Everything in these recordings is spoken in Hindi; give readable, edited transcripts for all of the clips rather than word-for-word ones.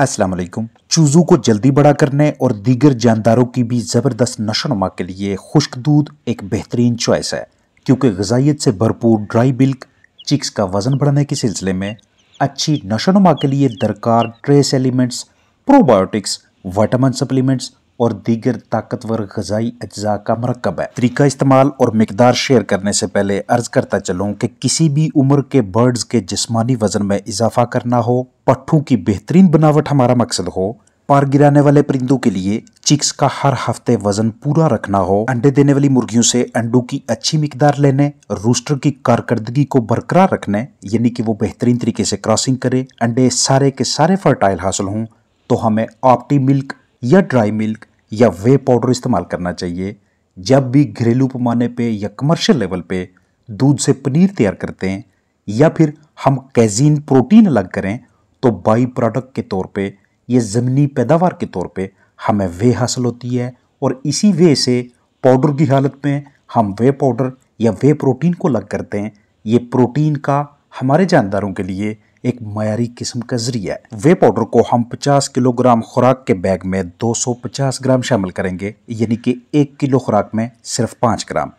अस्सलाम वालेकुम। चूजों को जल्दी बड़ा करने और दीगर जानदारों की भी ज़बरदस्त नशोनुमा के लिए खुश्क दूध एक बेहतरीन चॉइस है, क्योंकि ग़िज़ाइयत से भरपूर ड्राई मिल्क चिक्स का वज़न बढ़ाने के सिलसिले में अच्छी नशोनुमा के लिए दरकार trace elements, probiotics, vitamin supplements और दीगर ताकतवर ग़िज़ाई अज्जा का मरकब है। तरीका इस्तेमाल और मिकदार शेयर करने से पहले अर्ज करता चलूँ कि किसी भी उम्र के बर्ड्स के जिस्मानी वजन में इजाफा करना हो, पट्ठों की बेहतरीन बनावट हमारा मकसद हो, पार गिराने वाले परिंदों के लिए चिक्स का हर हफ्ते वजन पूरा रखना हो, अंडे देने वाली मुर्गियों से अंडों की अच्छी मिकदार लेने, रूस्टर की कारकर्दगी को बरकरार रखने यानी कि वो बेहतरीन तरीके से क्रॉसिंग करे, अंडे सारे के सारे फर्टाइल हासिल हों, तो हमें ऑप्टी मिल्क या ड्राई मिल्क या वे पाउडर इस्तेमाल करना चाहिए। जब भी घरेलू पैमाने पे या कमर्शियल लेवल पे दूध से पनीर तैयार करते हैं या फिर हम कैजीन प्रोटीन अलग करें, तो बाई प्रोडक्ट के तौर पे या ज़मीनी पैदावार के तौर पे हमें वे हासिल होती है और इसी वे से पाउडर की हालत में हम वे पाउडर या वे प्रोटीन को अलग करते हैं। ये प्रोटीन का हमारे जानदारों के लिए एक मयारी किस्म का जरिया है। वे पाउडर को हम 50 किलोग्राम खुराक के बैग में 250 ग्राम शामिल करेंगे, यानी कि 1 किलो खुराक में सिर्फ 5 ग्राम।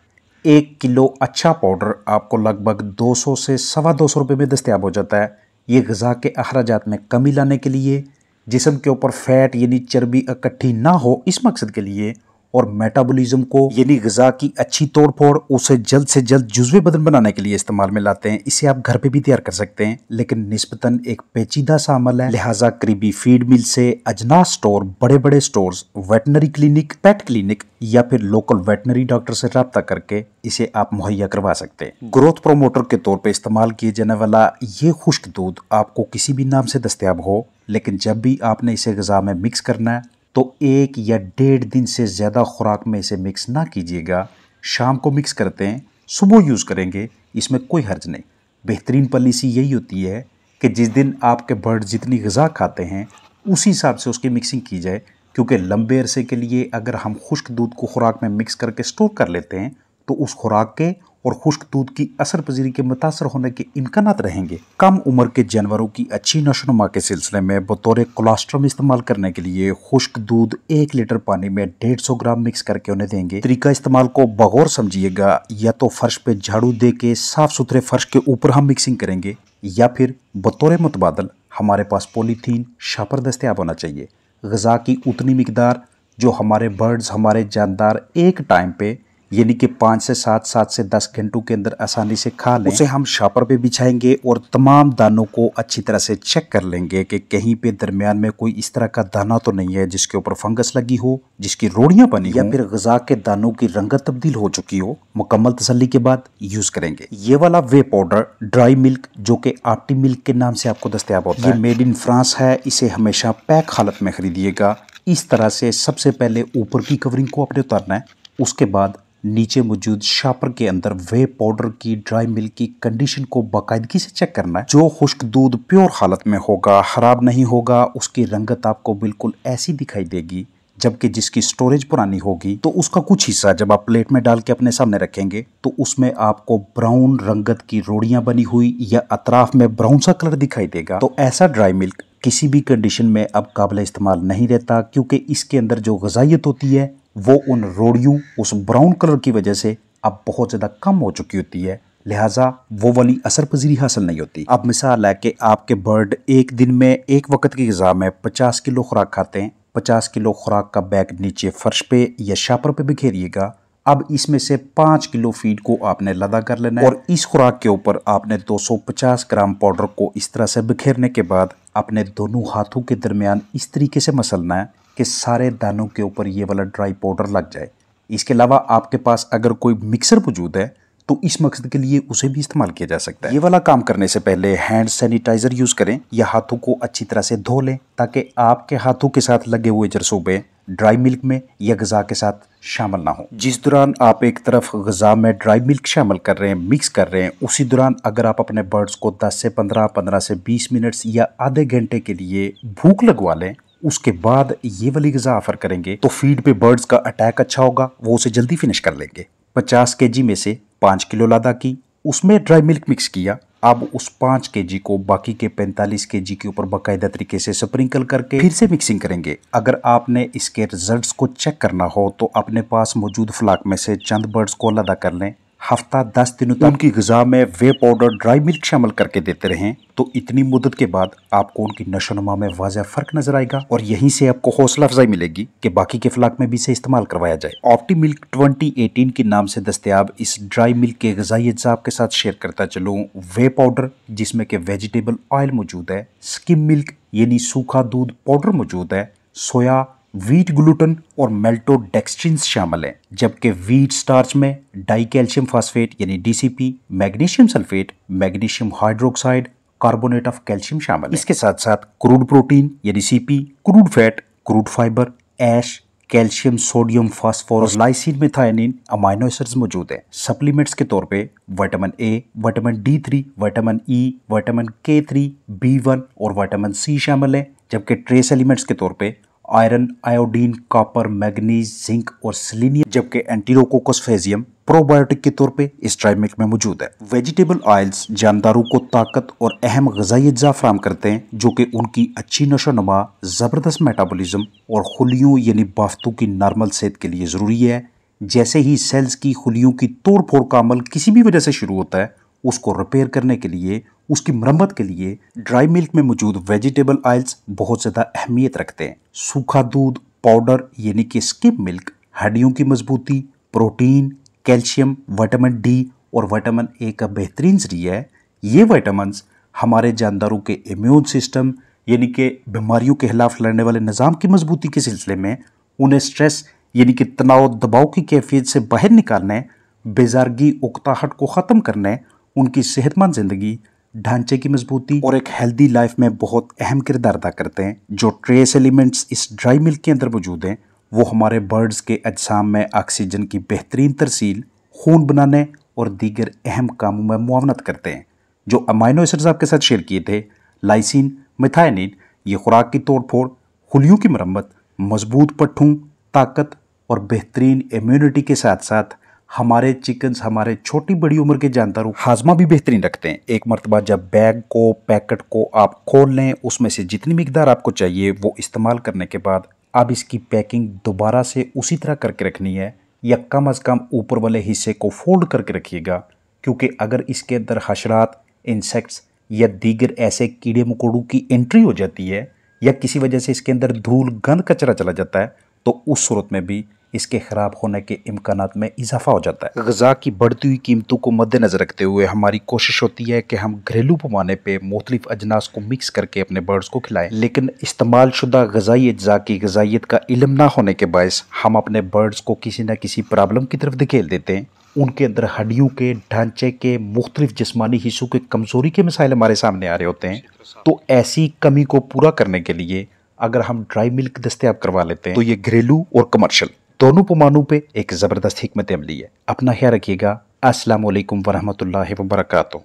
1 किलो अच्छा पाउडर आपको लगभग 200 से सवा 200 रुपये में दस्तयाब हो जाता है। ये ग़िज़ा के अखराजात में कमी लाने के लिए, जिस्म के ऊपर फैट यानी चर्बी इकट्ठी ना हो इस मकसद के लिए, और मेटाबॉलिज्म को यानी ग़िज़ा की अच्छी तोड़ फोड़ उसे जल्द से जल्द जुज़्वे बदन बनाने के लिए इस्तेमाल में लाते हैं। इसे आप घर पे भी तैयार कर सकते हैं, लेकिन निस्बतन एक पेचीदा सा अमल है, लिहाजा करीबी फीड मिल से, अजनास स्टोर, बड़े बड़े stores, veterinary clinic, pet clinic या फिर लोकल वेटनरी डॉक्टर से रब्ता करके इसे आप मुहैया करवा सकते हैं। ग्रोथ प्रोमोटर के तौर पर इस्तेमाल किए जाने वाला ये खुश्क दूध आपको किसी भी नाम से दस्तयाब हो, लेकिन जब भी आपने इसे ग़िज़ा में मिक्स करना है तो 1 या 1.5 दिन से ज़्यादा खुराक में इसे मिक्स ना कीजिएगा। शाम को मिक्स करते हैं, सुबह यूज़ करेंगे, इसमें कोई हर्ज नहीं। बेहतरीन पॉलिसी यही होती है कि जिस दिन आपके बर्ड जितनी ग़िज़ा खाते हैं उसी हिसाब से उसकी मिक्सिंग की जाए, क्योंकि लंबे अरसे के लिए अगर हम खुश्क दूध को खुराक में मिक्स करके स्टोर कर लेते हैं तो उस खुराक के और खुश्क दूध की असर पजीरी के मुतासर होने के इम्कानात रहेंगे। कम उम्र के जानवरों की अच्छी नशोनुमा के सिलसिले में बतौर कोलेस्ट्रॉल इस्तेमाल करने के लिए खुश्क दूध 1 लीटर पानी में 150 ग्राम मिक्स करके उन्हें देंगे। तरीका इस्तेमाल को बगौर समझिएगा, या तो फर्श पे झाड़ू दे के साफ सुथरे फर्श के ऊपर हम मिक्सिंग करेंगे, या फिर बतौर मुतबादल हमारे पास पॉलीथीन शापर दस्तयाब होना चाहिए। ग़िज़ा की उतनी मिकदार जो हमारे बर्ड्स, हमारे जानदार एक टाइम पे यानी कि 5 से 7, 7 से 10 घंटों के अंदर आसानी से खा लें, उसे हम शापर पे बिछाएंगे और तमाम दानों को अच्छी तरह से चेक कर लेंगे कि कहीं पे दरमियान में कोई इस तरह का दाना तो नहीं है जिसके ऊपर फंगस लगी हो, जिसकी रोड़ियां बनी हो, या फिर ग़िज़ा के दानों की रंगत तब्दील हो चुकी हो। मुकम्मल तसल्ली के बाद यूज करेंगे। ये वाला वे पाउडर ड्राई मिल्क जो कि ऑप्टी मिल्क के नाम से आपको दस्तयाब होता है, ये मेड इन फ्रांस है। इसे हमेशा पैक हालत में खरीदिएगा। इस तरह से सबसे पहले ऊपर की कवरिंग को आपने उतारना है, उसके बाद नीचे मौजूद शापर के अंदर वे पाउडर की ड्राई मिल्क की कंडीशन को बाकायदगी से चेक करना है। जो खुश्क दूध प्योर हालत में होगा, खराब नहीं होगा, उसकी रंगत आपको बिल्कुल ऐसी दिखाई देगी, जबकि जिसकी स्टोरेज पुरानी होगी तो उसका कुछ हिस्सा जब आप प्लेट में डाल के अपने सामने रखेंगे तो उसमें आपको ब्राउन रंगत की रोड़ियां बनी हुई या अतराफ में ब्राउन सा कलर दिखाई देगा। तो ऐसा ड्राई मिल्क किसी भी कंडीशन में अब काबिल इस्तेमाल नहीं रहता, क्योंकि इसके अंदर जो ग़िज़ाइयत होती है वो उन रोड़ियों, उस ब्राउन कलर की वजह से अब बहुत ज़्यादा कम हो चुकी होती है, लिहाजा वो वाली असर पजीरी हासिल नहीं होती। अब मिसाल है कि आपके बर्ड एक दिन में एक वक्त की ग़िज़ा में 50 किलो खुराक खाते हैं। 50 किलो खुराक का बैग नीचे फर्श पे या शापर पे बिखेरिएगा। अब इसमें से 5 किलो फीड को आपने लदा कर लेना है और इस खुराक के ऊपर आपने 250 ग्राम पाउडर को इस तरह से बिखेरने के बाद अपने दोनों हाथों के दरमियान इस तरीके से मसलना है कि सारे दानों के ऊपर ये वाला ड्राई पाउडर लग जाए। इसके अलावा आपके पास अगर कोई मिक्सर मौजूद है तो इस मकसद के लिए उसे भी इस्तेमाल किया जा सकता है। ये वाला काम करने से पहले हैंड सैनिटाइजर यूज करें या हाथों को अच्छी तरह से धो लें, ताकि आपके हाथों के साथ लगे हुए जरसूबे ड्राई मिल्क में या ग़िज़ा के साथ शामिल ना हो। जिस दौरान आप एक तरफ ग़िज़ा में ड्राई मिल्क शामिल कर रहे हैं, मिक्स कर रहे हैं, उसी दौरान अगर आप अपने बर्ड्स को 10 से 15, 15 से 20 मिनट्स या आधे घंटे के लिए भूख लगवा लें, उसके बाद ये वाली ग़िज़ा ऑफर करेंगे तो फीड पे बर्ड्स का अटैक अच्छा होगा, वो उसे जल्दी फिनिश कर लेंगे। 50 kg में से 5 किलो लादा की, उसमें ड्राई मिल्क मिक्स किया, अब उस 5 केजी को बाकी के 45 केजी के ऊपर बाकायदा तरीके से स्प्रिंकल करके फिर से मिक्सिंग करेंगे। अगर आपने इसके रिजल्ट्स को चेक करना हो तो अपने पास मौजूद फ्लाक में से चंद बर्ड्स को अलग कर लें। हफ्ता 10 दिनों तक उनकी ग़िज़ा में वे पाउडर ड्राई मिल्क शामिल करके देते रहें तो इतनी मुद्दत के बाद आपको उनकी नशोनुमा में वाज़ह फ़र्क नजर आएगा और यहीं से आपको हौसला अफजाई मिलेगी कि बाकी के फ्लाक में भी इसे इस्तेमाल करवाया जाए। ऑप्टी मिल्क 2018 के नाम से दस्तयाब इस ड्राई मिल्क के ग़िज़ाई अज्जा आपके साथ शेयर करता चलूँ। वे पाउडर जिसमें कि वेजिटेबल ऑयल मौजूद है, स्किम मिल्क यानी सूखा दूध पाउडर मौजूद है, सोया, व्हीट ग्लूटेन और मेल्टोडेक्सट्रिन शामिल हैं, जबकि व्हीट स्टार्च में डाई कैल्शियम फास्फेट यानी DCP, magnesium sulphate, magnesium hydroxide, carbonate of calcium शामिल है। इसके साथ साथ क्रूड प्रोटीन यानी CP, crude fat, crude fibre, ash, calcium, sodium, phosphorus, lysine, methionine amino acids मौजूद है। सप्लीमेंट्स के तौर पे vitamin A, vitamin D3, vitamin E, vitamin K3, B1 और विटामिन सी शामिल है, जबकि ट्रेस एलिमेंट्स के तौर पे iron, iodine, copper, manganese, zinc और सेलेनियम, जबकि एंटीरोकोकस फेजियम प्रोबायोटिक के तौर पे इस ड्राई मिल्क में मौजूद है। वेजिटेबल ऑयल्स जानदारों को ताकत और अहम ग़िज़ाई अज्जा फराहम करते हैं जो कि उनकी अच्छी नशोनुमा, ज़बरदस्त मेटाबॉलिज्म और खुलियों यानी बाफ्तों की नॉर्मल सेहत के लिए ज़रूरी है। जैसे ही सेल्स की खुलियों की तोड़ फोड़ का अमल किसी भी वजह से शुरू होता है, उसको रिपेयर करने के लिए, उसकी मरम्मत के लिए ड्राई मिल्क में मौजूद वेजिटेबल ऑयल्स बहुत ज़्यादा अहमियत रखते हैं। सूखा दूध पाउडर यानी कि स्किम मिल्क हड्डियों की मजबूती, प्रोटीन, कैल्शियम, विटामिन डी और विटामिन ए का बेहतरीन ज़रिया है। ये विटामिन्स हमारे जानदारों के इम्यून सिस्टम यानी कि बीमारियों के खिलाफ लड़ने वाले निज़ाम की मजबूती के सिलसिले में उन्हें स्ट्रेस यानी कि तनाव दबाव की कैफियत से बाहर निकालने, बेजारगी उकताहट को ख़त्म करने, उनकी सेहतमंद ज़िंदगी ढांचे की मजबूती और एक हेल्दी लाइफ में बहुत अहम किरदार अदा करते हैं। जो ट्रेस एलिमेंट्स इस ड्राई मिल्क के अंदर मौजूद हैं वो हमारे बर्ड्स के अजसाम में ऑक्सीजन की बेहतरीन तरसील, खून बनाने और दीगर अहम कामों में मुआवनत करते हैं। जो अमाइनो एसिड्स आपके साथ शेयर किए थे, लाइसिन, मेथायोनिन, ये खुराक की तोड़ फोड़, खुलियों की मरम्मत, मजबूत पट्ठों, ताकत और बेहतरीन इम्यूनिटी के साथ साथ हमारे चिकन्स, हमारे छोटी बड़ी उम्र के जानदारों हाजमा भी बेहतरीन रखते हैं। एक मरतबा जब बैग को, पैकेट को आप खोल लें, उसमें से जितनी मिकदार आपको चाहिए वो इस्तेमाल करने के बाद अब इसकी पैकिंग दोबारा से उसी तरह करके रखनी है या कम अज़ कम ऊपर वाले हिस्से को फोल्ड करके रखिएगा, क्योंकि अगर इसके अंदर हशरात, इंसेक्ट्स या दीगर ऐसे कीड़े मकोड़ों की एंट्री हो जाती है या किसी वजह से इसके अंदर धूल, गंद, कचरा चला जाता है तो उस सूरत में भी इसके ख़राब होने के इम्कानात में इजाफा हो जाता है। ग़िज़ा की बढ़ती हुई कीमतों को मद्देनज़र रखते हुए हमारी कोशिश होती है कि हम घरेलू पैमाने पे मुख्तलिफ अजनास को मिक्स करके अपने बर्ड्स को खिलाएं, लेकिन इस्तेमाल शुदा ग़िज़ाई अज्जा की ग़िज़ाइयत का इल्म ना होने के बायस हम अपने बर्ड्स को किसी न किसी प्रॉब्लम की तरफ धकेल देते हैं। उनके अंदर हड्डियों के ढांचे के मुख्तलिफ जिस्मानी हिस्सों के कमज़ोरी के मसाइल हमारे सामने आ रहे होते हैं। तो ऐसी कमी को पूरा करने के लिए अगर हम ड्राई मिल्क दस्तयाब करवा लेते हैं तो ये घरेलू और कमर्शियल दोनों पैमानों पे एक ज़बरदस्त हिकमत अमली है। अपना ख्याल रखिएगा। अस्सलामु अलैकुम वरहमतुल्लाहि वबरकातुहू।